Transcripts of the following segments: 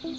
Hello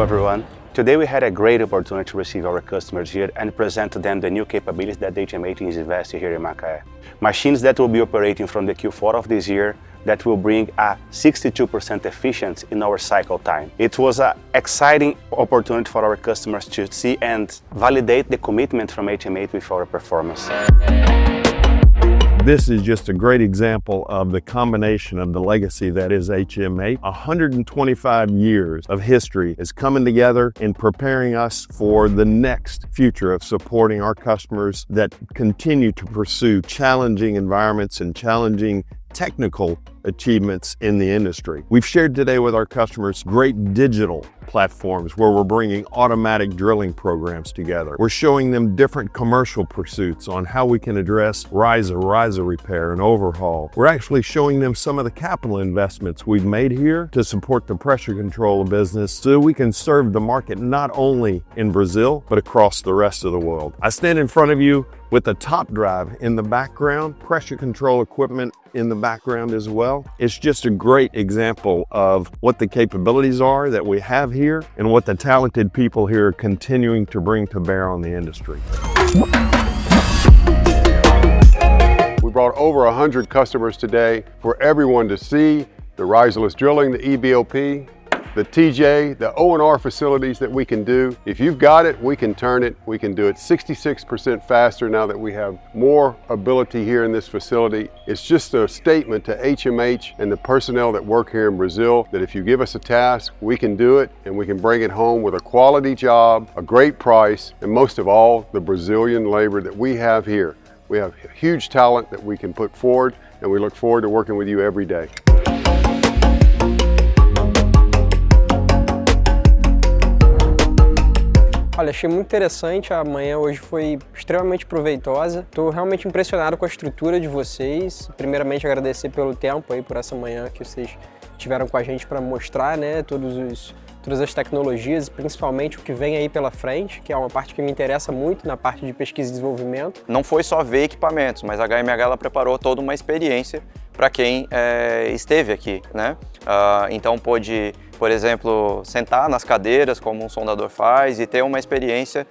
everyone. Today we had a great opportunity to receive our customers here and present to them the new capabilities that HMH is investing here in Macaé. Machines that will be operating from the Q4 of this year that will bring a 62% efficiency in our cycle time. It was an exciting opportunity for our customers to see and validate the commitment from HMH with our performance. This is just a great example of the combination of the legacy that is HMH. 125 years of history is coming together and preparing us for the next future of supporting our customers that continue to pursue challenging environments and challenging technical achievements in the industry. We've shared today with our customers great digital platforms where we're bringing automatic drilling programs together. We're showing them different commercial pursuits on how we can address riser repair and overhaul. We're actually showing them some of the capital investments we've made here to support the pressure control business so we can serve the market not only in Brazil, but across the rest of the world. I stand in front of you with the top drive in the background, pressure control equipment in the background as well. It's just a great example of what the capabilities are that we have here and what the talented people here are continuing to bring to bear on the industry. We brought over 100 customers today for everyone to see the riserless drilling, the EBOP, the TJ, the O&R facilities that we can do. If you've got it, we can turn it. We can do it 66% faster now that we have more ability here in this facility. It's just a statement to HMH and the personnel that work here in Brazil that if you give us a task, we can do it and we can bring it home with a quality job, a great price, and most of all, the Brazilian labor that we have here. We have huge talent that we can put forward, and we look forward to working with you every day. Olha, achei muito interessante, a manhã hoje foi extremamente proveitosa. Estou realmente impressionado com a estrutura de vocês. Primeiramente agradecer pelo tempo aí, por essa manhã que vocês tiveram com a gente para mostrar, né, todas as tecnologias, principalmente o que vem aí pela frente, que é uma parte que me interessa muito na parte de pesquisa e desenvolvimento. Não foi só ver equipamentos, mas a HMH ela preparou toda uma experiência para quem esteve aqui, né? Então pôde, por exemplo, sentar nas cadeiras como um sondador faz e ter uma experiência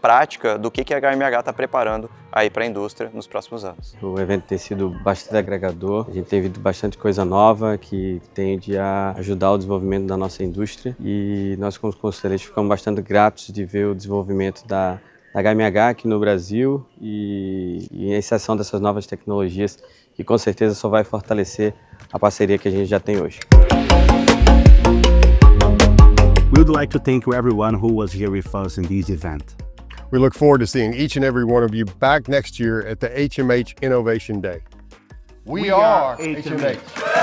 prática do que a HMH está preparando aí para a indústria nos próximos anos. O evento tem sido bastante agregador, a gente tem visto bastante coisa nova que tende a ajudar o desenvolvimento da nossa indústria e nós como conselheiros ficamos bastante gratos de ver o desenvolvimento da HMH aqui no Brasil e a inserção dessas novas tecnologias que com certeza só vai fortalecer a parceria que a gente já tem hoje. We would like to thank everyone who was here with us in this event. We look forward to seeing each and every one of you back next year at the HMH Innovation Day. We are HMH.